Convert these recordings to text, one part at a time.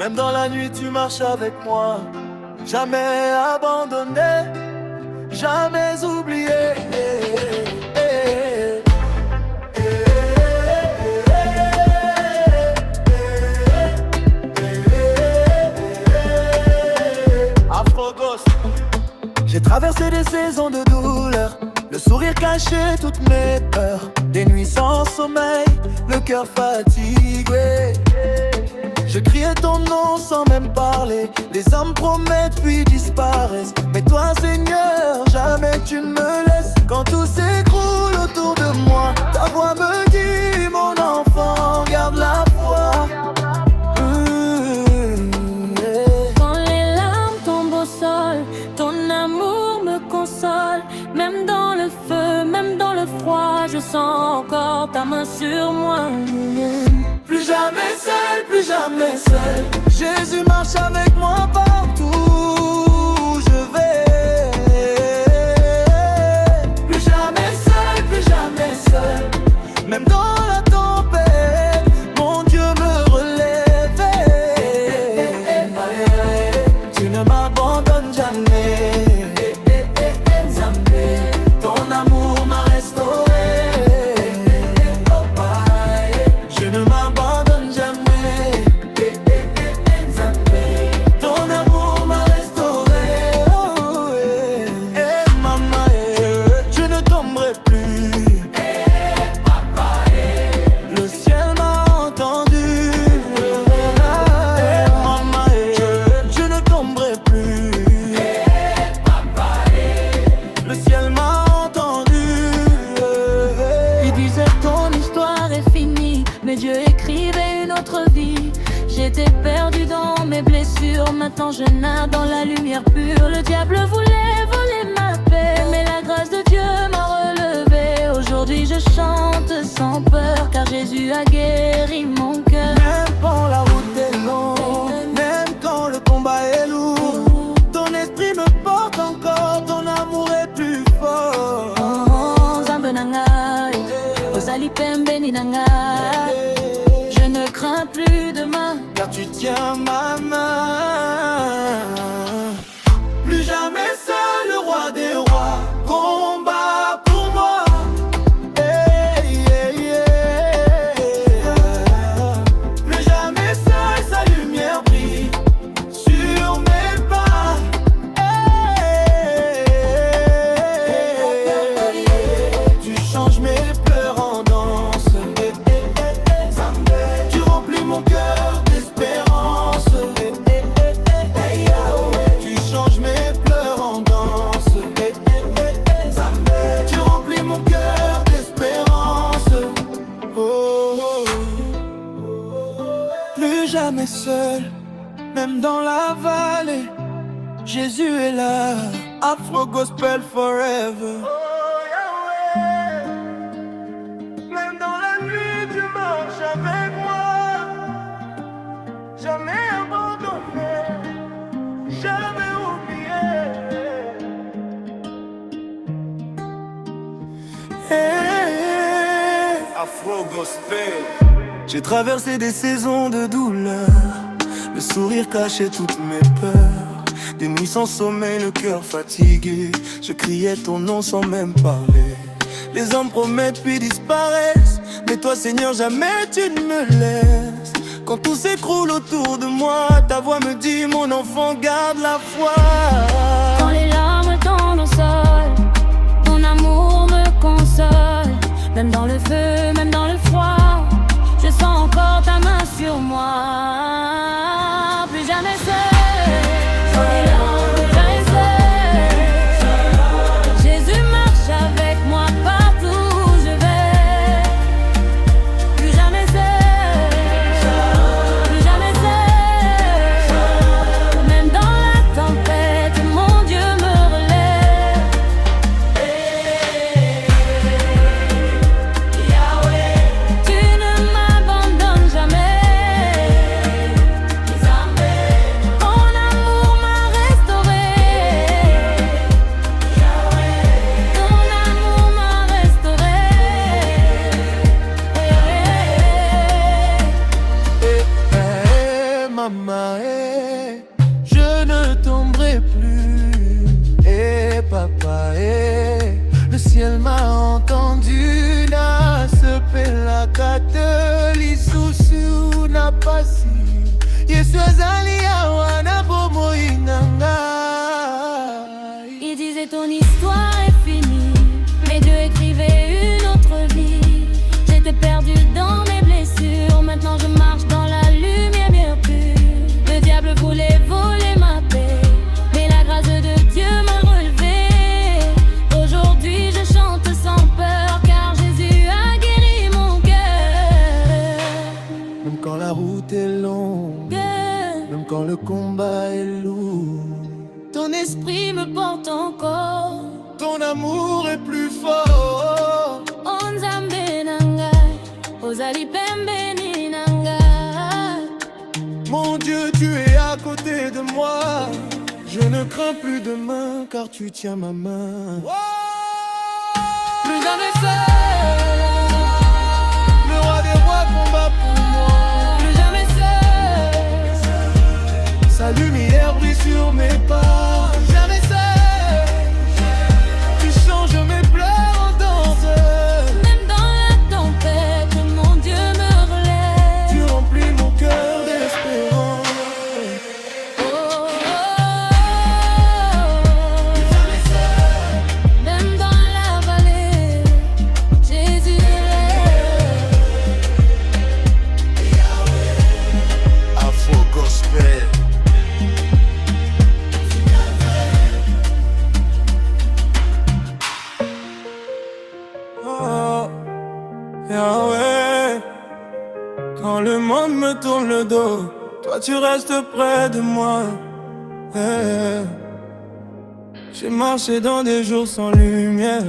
Même dans la nuit tu marches avec moi. Jamais abandonné, jamais oublié. Afro-Ghost. J'ai traversé des saisons de douleur, le sourire cachait toutes mes peurs. Des nuits sans sommeil, le cœur fatigué. Je criais ton nom sans même parler. Les hommes promettent puis disparaissent. Mais toi Seigneur, jamais tu ne me laisses. Quand tout s'écroule autour de moi, ta voix me dit mon enfant, garde la foi. Quand les larmes tombent au sol, ton amour me console. Même dans le feu, même dans le froid, je sens encore ta main sur moi. Plus jamais seul, plus jamais seul. Jésus marche avec moi partout où je vais. Plus jamais seul. Même dans la tempête, mon Dieu me relève. Tu ne m'abandonnes jamais. Ton amour m'a restauré. Je ne m'abandonne jamais. Ton amour m'a restauré. Maman, je ne tomberai plus. Le ciel m'a entendu. Maman, je ne tomberai plus. Le ciel m'a entendu. Il disait ton histoire est finie, mais Dieu écrivait une autre vie. J'étais perdu dans mes blessures, maintenant je nade dans la lumière pure. Le diable voulait voler ma paix, mais la grâce de Dieu m'a relevé. Aujourd'hui je chante sans peur, car Jésus a guéri mon cœur. Même quand la route est longue, même quand le combat est lourd, ton esprit me porte encore, ton amour est plus fort. Oh, Nzambe na ngai, ozali pembeni na ngai. Je ne crains plus demain, Car tu tiens ma main. Plus jamais seul, le roi des rois combat pour moi. Plus jamais seul, sa lumière brille sur mes pas. Tu changes mes pleurs en danse. Tu remplis mon cœur d'espérance. Tu changes mes pleurs en danse. Tu remplis mon cœur d'espérance. Oh, oh. Plus jamais seul, même dans la vallée, Jésus est là. Afro Gospel forever. Même dans la nuit, tu marches avec moi. Jamais abandonné, jamais oublié. Afro Gospel. J'ai traversé des saisons de douleur, le sourire cachait toutes mes peurs. Des nuits sans sommeil, le cœur fatigué, je criais ton nom sans même parler. Les hommes promettent puis disparaissent, mais toi Seigneur jamais tu ne me laisses. Quand tout s'écroule autour de moi, ta voix me dit mon enfant garde la foi. quand les larmes tombent au sol, ton amour me console. Même dans le feu, même dans le froid, je sens encore ta main sur moi. Plus jamais seul. Plus jamais seul. Jésus marche avec moi partout où je vais. Plus jamais seul. Plus jamais seul. Même dans la tempête, mon Dieu me relève. Yahweh. maman, je ne tomberai plus. Et papa, le ciel m'a entendu. Na se pela kateli susu na pasi. Yesu azali awa na bomo inanga. Il disait ton histoire est finie, mais Dieu écrivait une autre vie. J'étais perdu dans mes blessures, maintenant je marche dans la lumière bien pure. Le diable voulait voler ma paix, mais la grâce de Dieu m'a relevé. Aujourd'hui je chante sans peur, car Jésus a guéri mon cœur. Même quand la route est longue, même quand le combat est lourd, ton esprit me porte encore. ton amour est plus fort. Onzambe nanga, ozali pembeni nanga. Mon Dieu, tu es à côté de moi. Je ne crains plus demain, car tu tiens ma main. Plus jamais seul, le roi des rois combat pour moi. Plus jamais seul, Sa lumière brille sur mes pas. Jamais seul, tu changes mes pleurs en danse. même dans la tempête, mon Dieu me relève. Tu remplis mon cœur d'espérance. Oh, oh, oh. Même dans la vallée, Jésus est. Afro Gospel. Oh, Yahweh, quand le monde me tourne le dos, toi tu restes près de moi. Eh, j'ai marché dans des jours sans lumière,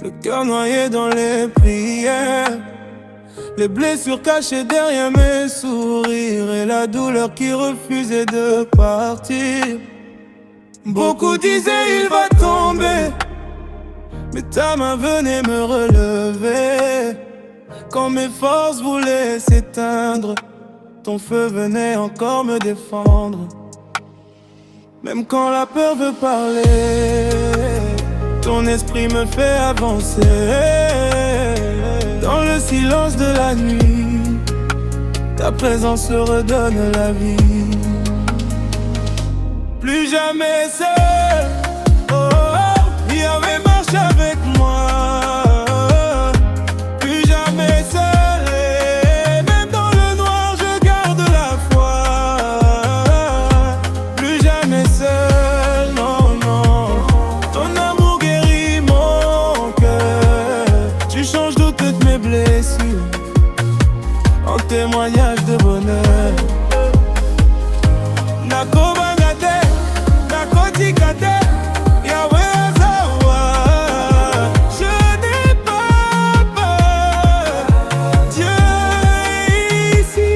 le cœur noyé dans les prières, les blessures cachées derrière mes sourires et la douleur qui refusait de partir. Beaucoup disaient il va tomber, mais ta main venait me relever. Quand mes forces voulaient s'éteindre, ton feu venait encore me défendre. Même quand la peur veut parler, ton esprit me fait avancer. Dans le silence de la nuit, ta présence redonne la vie. Plus jamais seul, oh, oh, Yahweh marche avec moi. Plus jamais seul, et même dans le noir je garde la foi. Plus jamais seul, non, non. Ton amour guérit mon cœur. Tu changes toutes mes blessures en témoignage de bonheur. Nakobangate, nakotikate, Yahweh Zawa. Je n'ai pas peur, Dieu est ici.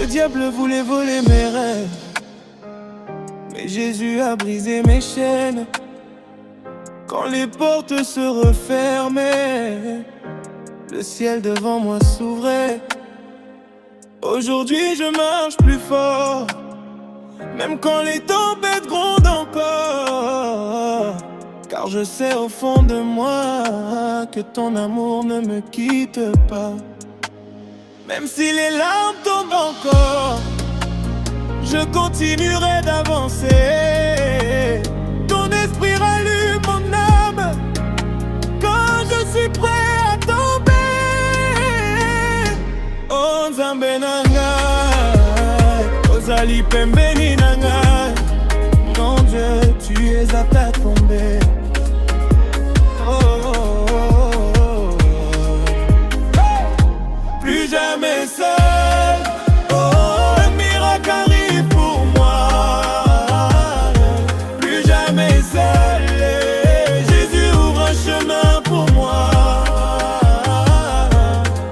Le diable voulait voler mes rêves, mais Jésus a brisé mes chaînes. Quand les portes se refermaient, le ciel devant moi s'ouvrait. Aujourd'hui je marche plus fort, même quand les tempêtes grondent encore. Car je sais au fond de moi que ton amour ne me quitte pas. Même si les larmes tombent encore, je continuerai d'avancer. Ton esprit rallume mon âme quand je suis prêt à tomber. Oh Nzambe nanga, ozali pembeni nanga. Mon Dieu, tu es à ta tombée. Oh, oh, oh, oh. Plus jamais seul, oh, un miracle arrive pour moi. Plus jamais seul, Jésus ouvre un chemin pour moi.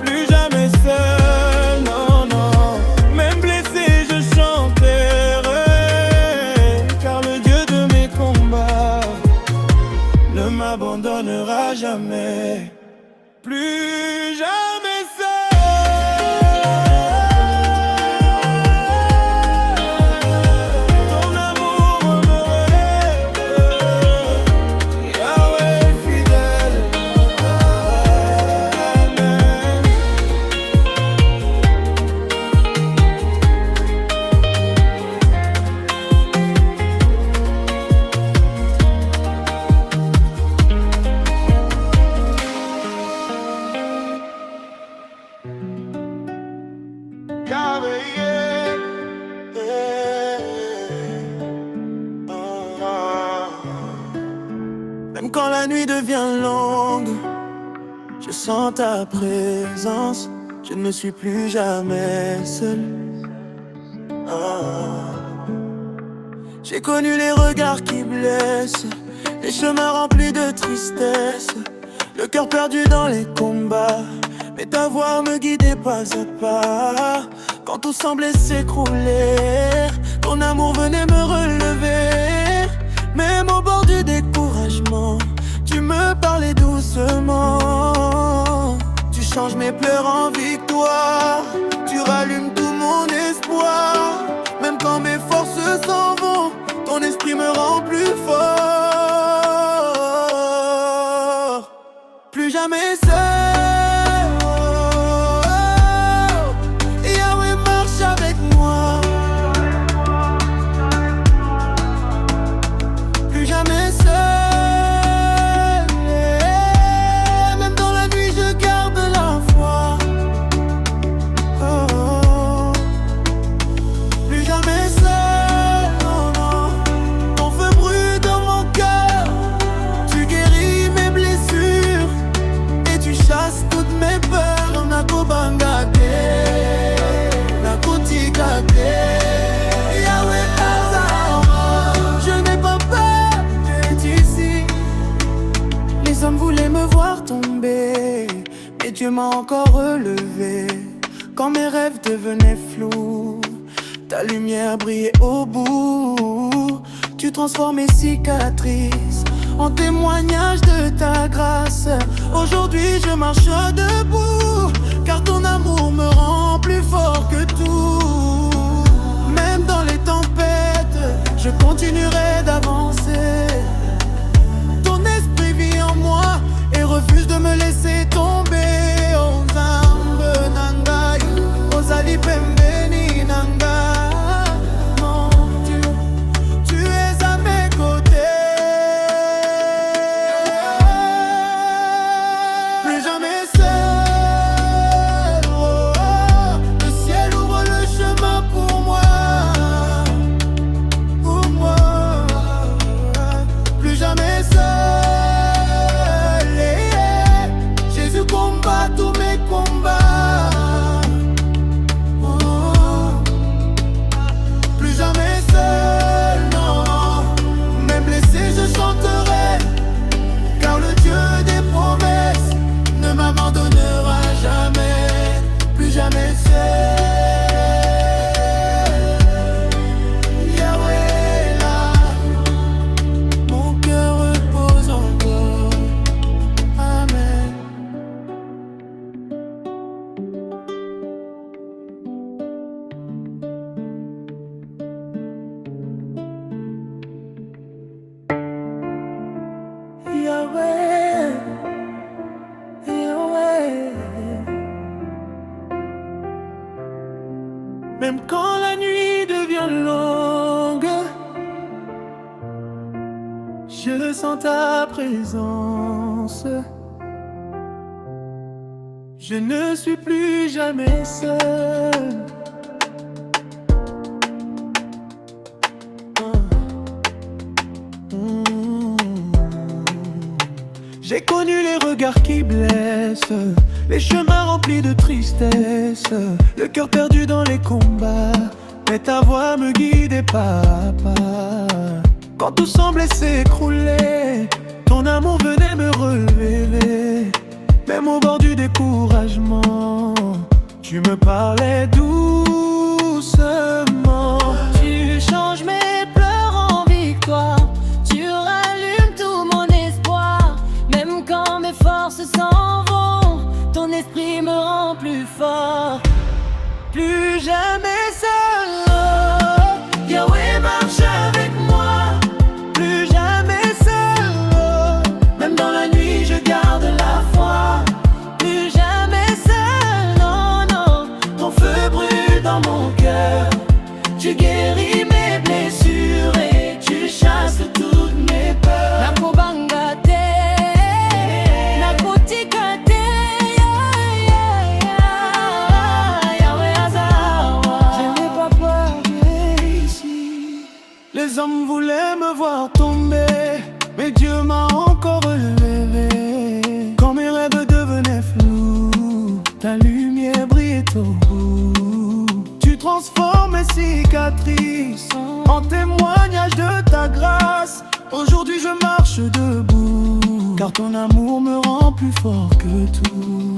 Plus jamais seul, non, non. Même blessé, je chanterai. Même quand la nuit devient longue, je sens ta présence. Je ne suis plus jamais seul. J'ai connu les regards qui blessent, les chemins remplis de tristesse, le cœur perdu dans les combats. Mais ta voix me guidait pas à pas. Quand tout semblait s'écrouler, ton amour venait me relever. Même au bord du découragement, tu me parlais doucement. Tu changes mes pleurs en victoire, tu rallumes tout mon espoir. Même quand mes forces s'en vont, ton esprit me rend plus fort. Plus jamais seul. Yahweh marche avec moi. Plus jamais seul. Même dans la nuit je garde la foi. Plus jamais seul, non, non. Ton feu brûle dans mon cœur. Tu guéris mes blessures et tu chasses toutes mes peurs. Nakobangate, nakotikate. Yahweh Hazara, je n'ai pas peur, tu es ici. Les hommes voulaient me voir tomber, mais Dieu m'a encore relevé. Quand mes rêves devenaient flous, ta lumière brillait au bout. Tu transformes mes cicatrices en témoignage de ta grâce. Aujourd'hui je marche debout, car ton amour me rend plus fort que tout. Même dans les tempêtes, je continuerai d'avancer. Ton esprit vit en moi et refuse de me laisser tomber. Oh Zambe Nangai, Ozali Pembeni Nanga. Mon Dieu, tu es à mes côtés. Plus jamais seul. Oh, oh, le ciel ouvre le chemin pour moi. Pour moi. Plus jamais seul. Jésus combat tous mes combats. Oh, plus jamais seul, non. Même blessé, je chanterai, car le Dieu des promesses ne m'abandonnera jamais. Plus jamais seul. Yahweh là, mon cœur repose encore. Amen. Yahweh, Yahweh. Même quand la nuit devient longue, je sens ta présence. Je ne suis plus jamais seul. J'ai connu les regards qui blessent, les chemins remplis de tristesse, le cœur perdu dans les combats. Mais ta voix me guidait pas à pas. Quand tout semblait s'écrouler, ton amour venait me relever. Même au bord du découragement, tu me parlais doucement. Tu changes mes pleurs en victoire, tu rallumes tout mon espoir. Même quand mes forces s'en vont, ton esprit me rend plus fort. Plus jamais seul, oh, Yahweh marche avec moi. Plus jamais seul, oh, même dans la nuit je garde la foi. Plus jamais seul, non, non, ton feu brûle dans mon cœur. Tu guéris mes blessures et tu chasses toutes mes peurs. Nakobangate, nakotikate, Yahweh Hazara. ta lumière brille au bout. Tu transformes mes cicatrices en témoignage de ta grâce. Aujourd'hui je marche debout, car ton amour me rend plus fort que tout.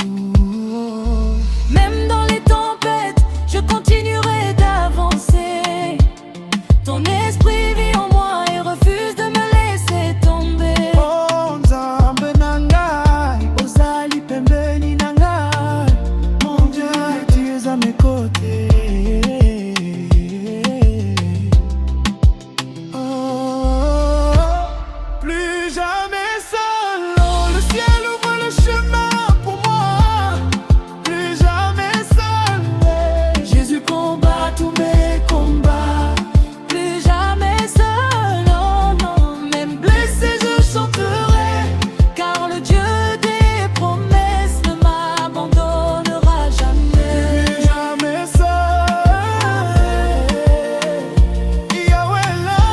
Même dans les tempêtes, je continuerai d'avancer. Ton esprit vit en moi et refuse de me laisser tomber. Oh Nzambe nangai, ozali pembeni nangai. Mon Dieu, tu es à mes côtés. Oh, plus jamais seul. Oh, le ciel ouvre le chemin pour moi. Plus jamais seul. Jésus combat tous mes combats. Plus jamais seul, oh non. Même blessé je chanterai, car le Dieu des promesses ne m'abandonnera jamais. Plus jamais seul. Yahweh là,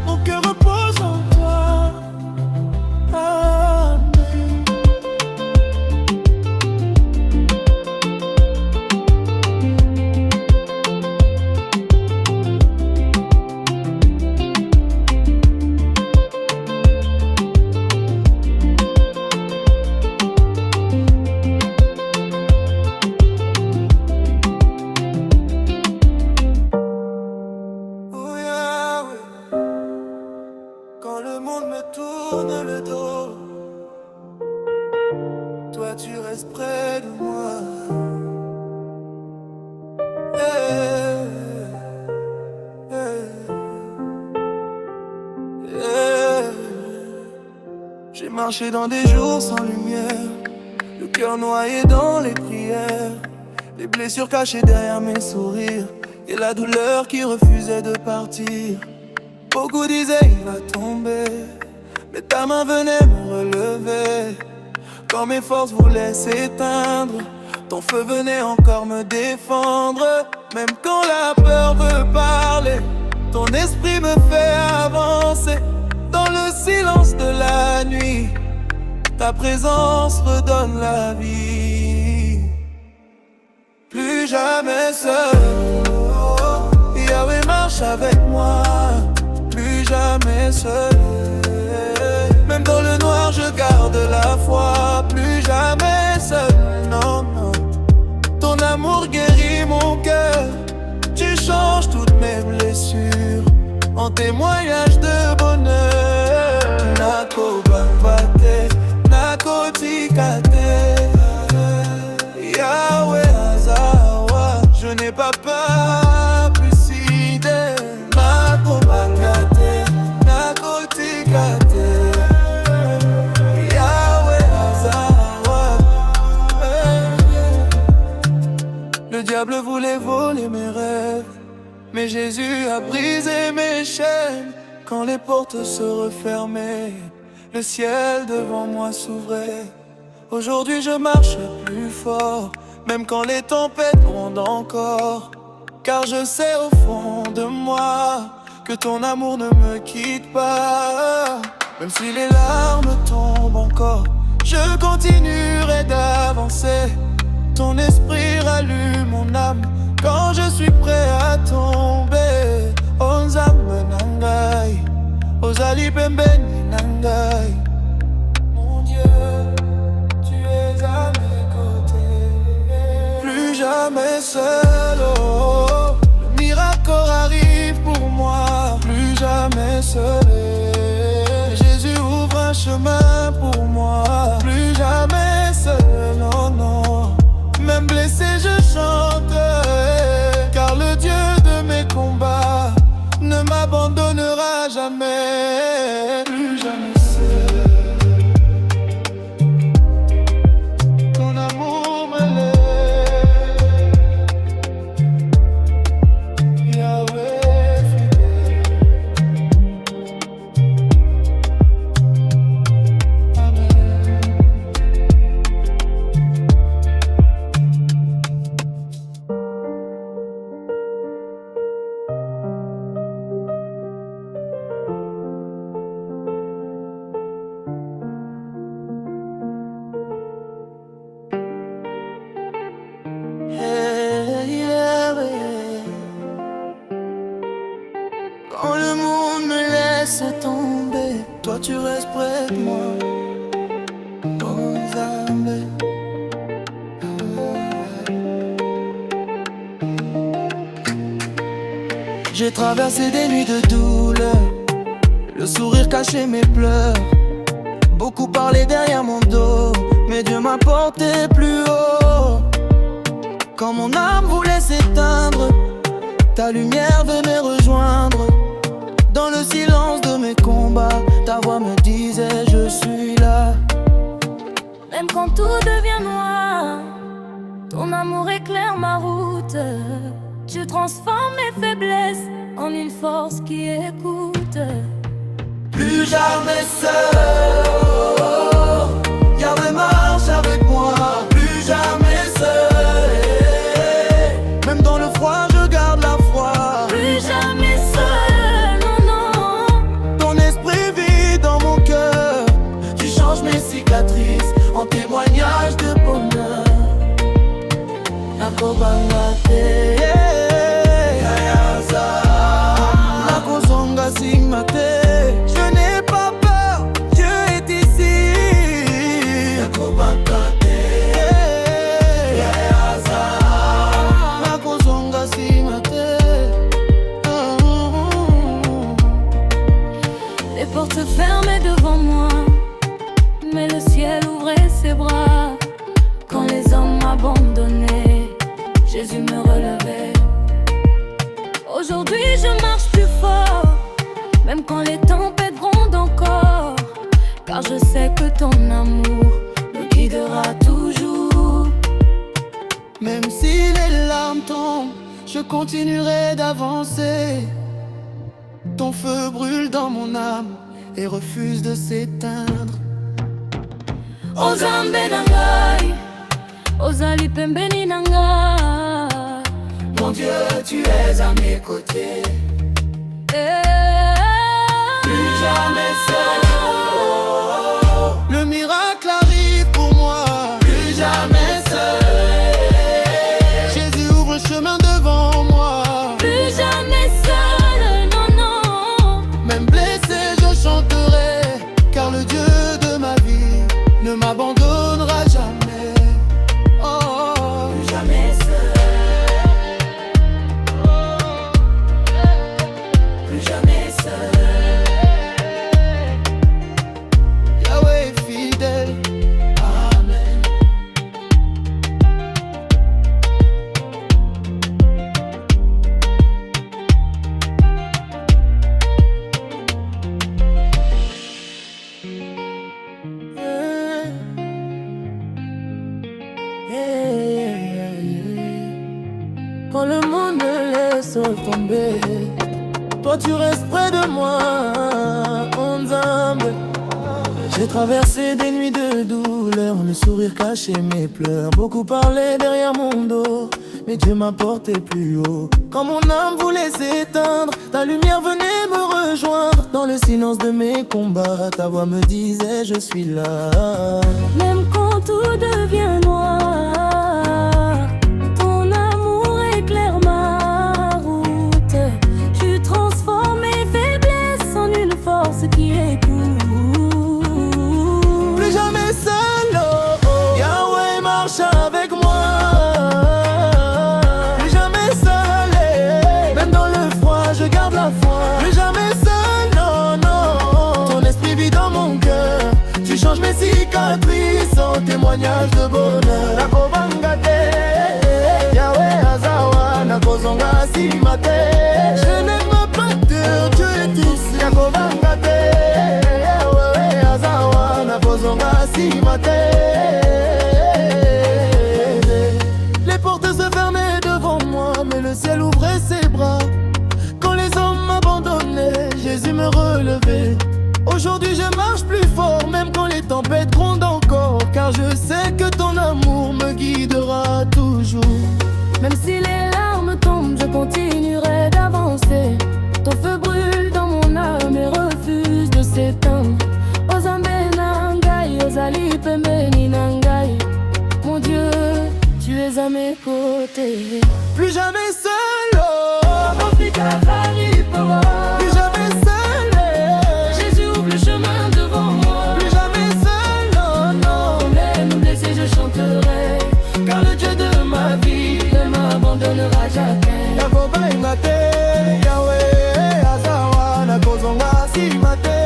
mon cœur repose en toi. Amen. Oh Yahweh, quand le monde me tourne le dos, toi tu restes près de moi. Eh, eh, eh. J'ai marché dans des jours sans lumière, le cœur noyé dans les prières, les blessures cachées derrière mes sourires et la douleur qui refusait de partir. Beaucoup disaient il va tomber, mais ta main venait me relever. Quand mes forces voulaient s'éteindre, ton feu venait encore me défendre. Même quand la peur veut parler, ton esprit me fait avancer. Dans le silence de la nuit, ta présence redonne la vie. Plus jamais seul, Yahweh marche avec moi. Plus jamais seul, même dans le noir je garde la foi. Plus jamais seul, non, non. Ton amour guérit mon cœur, tu changes toutes mes blessures en témoignage de bonheur. Nako bambate, nako tikate, Yahweh Azawa, je n'ai pas peur, plus fidèle. Nako bambate, nako tikate, Yahweh Azawa. Le diable voulait voler mes rêves, mais Jésus a brisé mes chaînes. Quand les portes se refermaient, le ciel devant moi s'ouvrait. Aujourd'hui je marche plus fort, même quand les tempêtes grondent encore. Car je sais au fond de moi que ton amour ne me quitte pas. Même si les larmes tombent encore, je continuerai d'avancer. Ton esprit rallume mon âme quand je suis prêt à tomber. Onzambe nangai, ozali pembeni nangai. Mon Dieu, tu es à mes côtés. Plus jamais seul, oh, le miracle arrive pour moi. Plus jamais seul, Jésus ouvre un chemin pour moi. Plus jamais seul, non, non. Même blessé je chanterai, car le Dieu de mes combats ne m'abandonnera jamais. Plus jamais seul, ton amour me lève. Yahweh fidèle. tu restes près de moi. Oh Nzambe. J'ai traversé des nuits de douleur, le sourire cachait mes pleurs. Beaucoup parlaient derrière mon dos, mais Dieu m'a porté plus haut. Quand mon âme voulait s'éteindre, ta lumière venait rejoindre. Dans le silence de mes combats, ta voix me disait je suis là. Même quand tout devient noir, ton amour éclaire ma route. Tu transformes mes faiblesses en une force qui écoute. Plus jamais seul, garde marche avec moi. Plus jamais seul, même dans le froid je garde la foi. Plus jamais seul, non, non. Ton esprit vit dans mon cœur. Tu changes mes cicatrices en témoignage de bonheur. Nakobangate, Yayaza, Nakozonga Simate. Je n'ai pas peur, Dieu est ici. Nakobangate, Yayaza, Nakozonga Simate. Les portes se fermaient devant moi, mais le ciel ouvrait ses bras. Quand les hommes m'abandonnaient, Jésus me relevait. Aujourd'hui je marche plus fort, même quand les tempêtes grondent encore. Car je sais que ton amour me guidera toujours. Même si les larmes tombent, je continuerai d'avancer. Ton feu brûle dans mon âme et refuse de s'éteindre. Ozambe nangai, ozali pembeni nanga. Mon Dieu, tu es à mes côtés. Plus jamais seul. Le miracle arrive pour moi. Plus jamais seul. Jésus ouvre le chemin devant moi. Plus jamais seul, non, non. Même blessé, je chanterai, car le Dieu de ma vie ne m'abandonnera jamais. Oh, Plus jamais seul. Plus jamais seul. Yahweh est fidèle. Amen. Quand le monde me laisse tomber, toi tu restes près de moi, Nzambe. J'ai traversé des nuits de douleur, le sourire cachait mes pleurs. Beaucoup parlaient derrière mon dos, mais Dieu m'a porté plus haut. Quand mon âme voulait s'éteindre, ta lumière venait me rejoindre. Dans le silence de mes combats, ta voix me disait je suis là. Même quand tout devient noir, ton amour éclaire ma route. Tu transformes mes faiblesses en une force qui écoute. Plus jamais seul, oh, oh. Yahweh marche avec moi. Plus jamais seul, même dans le froid je garde la foi. Plus jamais seul, non, non. Ton esprit vit dans mon cœur. Tu changes mes cicatrices en témoignage de bonheur. Nakobangate, Yahweh azawa, nakozonga simate. Je n'ai pas peur, Dieu est ici. Nakobangate, Yahweh azawa, nakozonga simate. Les portes se fermaient devant moi, mais le ciel ouvrait ses bras. Quand les hommes m'abandonnaient, Jésus me relevait. Aujourd'hui je marche plus fort, même quand les tempêtes grondent encore. Car je sais que ton amour me guidera toujours. Même si les larmes tombent, je continuerai d'avancer. Ton feu brûle dans mon âme et refuse de s'éteindre. Ozambe nangai, ozali pembeni nangai. Mon Dieu, tu es à mes côtés. Plus jamais seul, oh. Plus jamais seul. Jésus ouvre le chemin de donnera jamais. Yakoba ingate, Yahweh azawa na kozonga simate.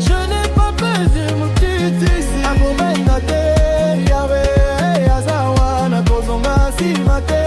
Je n'ai pas perdu mon titre ici. Yakoba ingate, Yahweh azawa na kozonga simate.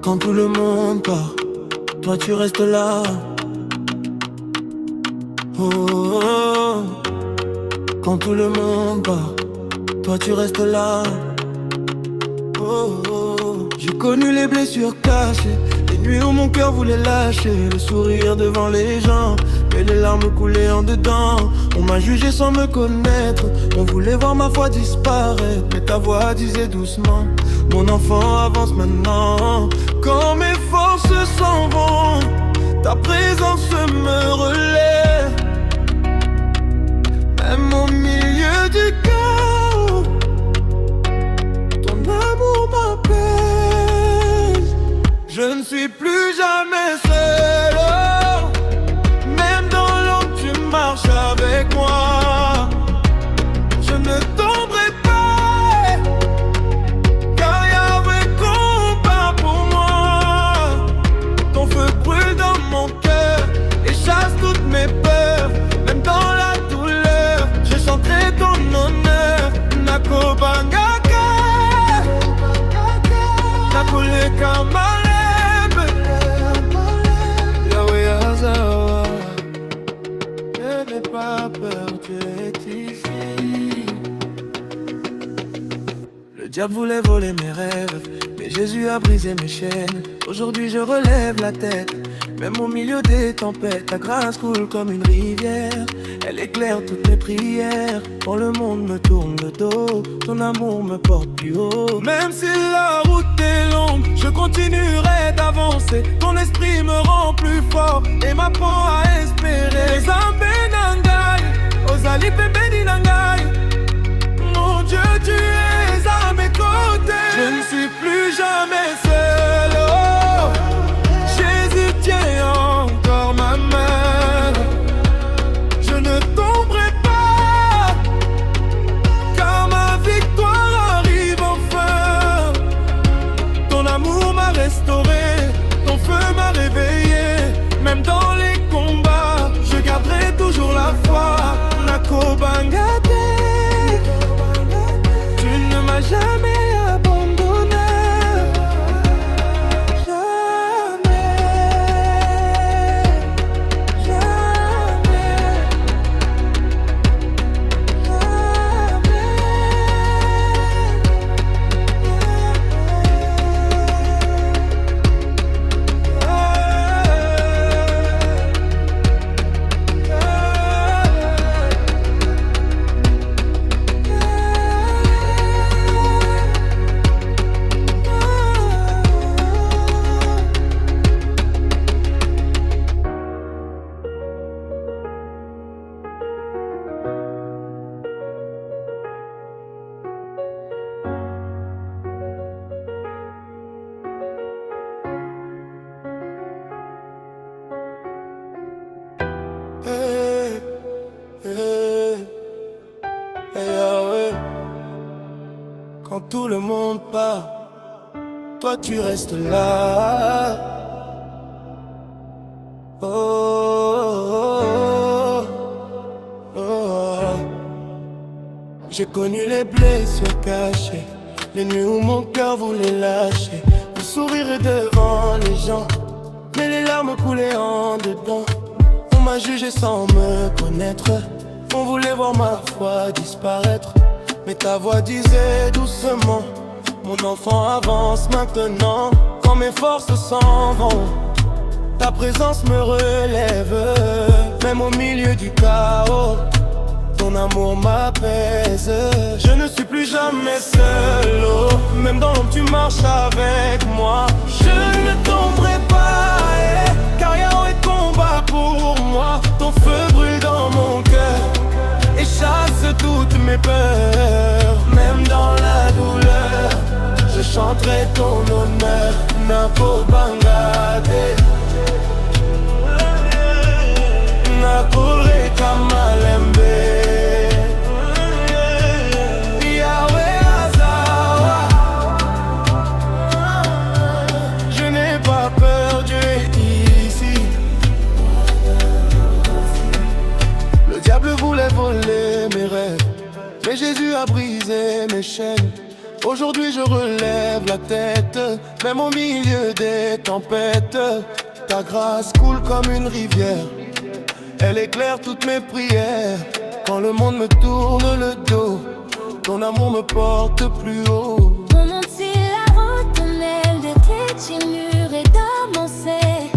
Quand tout le monde part, toi tu restes là. Oh, oh, oh. Quand tout le monde part, toi tu restes là. Oh, oh, oh. J'ai connu les blessures cachées, les nuits où mon cœur voulait lâcher, le sourire devant les gens, mais les larmes coulaient en dedans. On m'a jugé sans me connaître, on voulait voir ma foi disparaître, mais ta voix disait doucement: mon enfant avance maintenant. Quand mes forces s'en vont, ta présence me relève. Même au milieu du chaos, ton amour m'apaise. Je ne suis plus jamais seul, oh. Même dans l'ombre tu marches avec moi. Je ne tomberai pas, car Yahweh combat pour moi. Ton feu brûle dans mon cœur et chasse toutes mes peurs. Même dans la douleur, je chanterai ton honneur. Nakobangaka, Nakoleka Maleb, Yahweh Azawa. Je n'ai pas peur, tu es ici. Le diable voulait voler mes rêves, mais Jésus a brisé mes chaînes. Aujourd'hui je relève la tête, même au milieu des tempêtes. Ta grâce coule comme une rivière, elle éclaire toutes mes prières. Quand le monde me tourne le dos, ton amour me porte plus haut. Même si la route est longue, je continuerai d'avancer. Ton esprit me rend plus fort et m'apprend à espérer. Zambe nangai, Ozali pembeni nangai. Mon Dieu, tu es à mes côtés. Je ne suis plus jamais seul, oh. Jésus tient encore ma main. Je ne tomberai pas, car ma victoire arrive enfin. Ton amour m'a restauré, ton feu m'a réveillé. Même dans les combats, je garderai toujours la foi. Nakobangate, tu ne m'as jamais abandonné. Jamais, jamais, Yahweh. Quand tout le monde part, toi tu restes là. Oh. J'ai connu les blessures cachées, les nuits où mon cœur voulait lâcher. Le sourire est devant les gens, mais les larmes coulaient en dedans. On m'a jugé sans me connaître, on voulait voir ma foi disparaître. Mais ta voix disait doucement, mon enfant avance maintenant. Quand mes forces s'en vont, ta présence me relève. Même au milieu du chaos, ton amour m'apaise. Je ne suis plus jamais seul, oh. Même dans l'ombre tu marches avec moi. Je ne tomberai pas, car Yahweh combat pour moi. Ton feu brûle dans mon cœur et chasse toutes mes peurs. Même dans la douleur, je chanterai ton honneur. Napo Bangade, Nakure Kamalembe, Yahweh Azawa. Je n'ai pas peur, Dieu est ici. Le diable voulait voler mes rêves, mais Jésus a brisé mes chaînes. Aujourd'hui je relève la tête, même au milieu des tempêtes. Ta grâce coule comme une rivière, elle éclaire toutes mes prières. Quand le monde me tourne le dos, ton amour me porte plus haut. Mon monde c'est la route, ton aile de tes murs et d'avancer.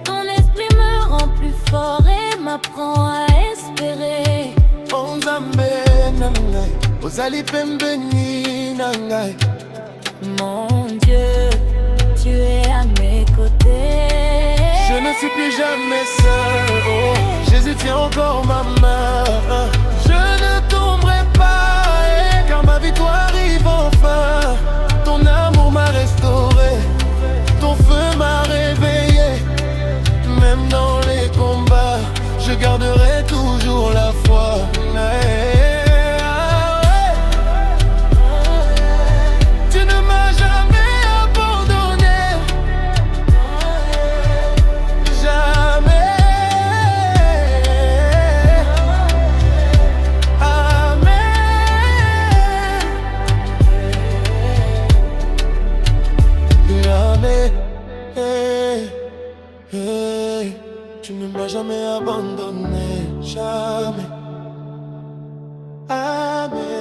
Ton esprit me rend plus fort et m'apprend à espérer. Oh Nzambe nangai, ozali pembeni nangai. Mon Dieu, tu es à mes côtés. Je ne suis plus jamais seul, oh. Jésus tient encore ma main. Je ne tomberai pas, car ma victoire arrive enfin. Ton amour m'a restauré, ton feu m'a réveillé. Même dans les combats, je garderai toujours la foi. Tu ne m'as jamais abandonné, jamais. Amen. Jamais. Tu ne m'as jamais abandonné, jamais. Amen.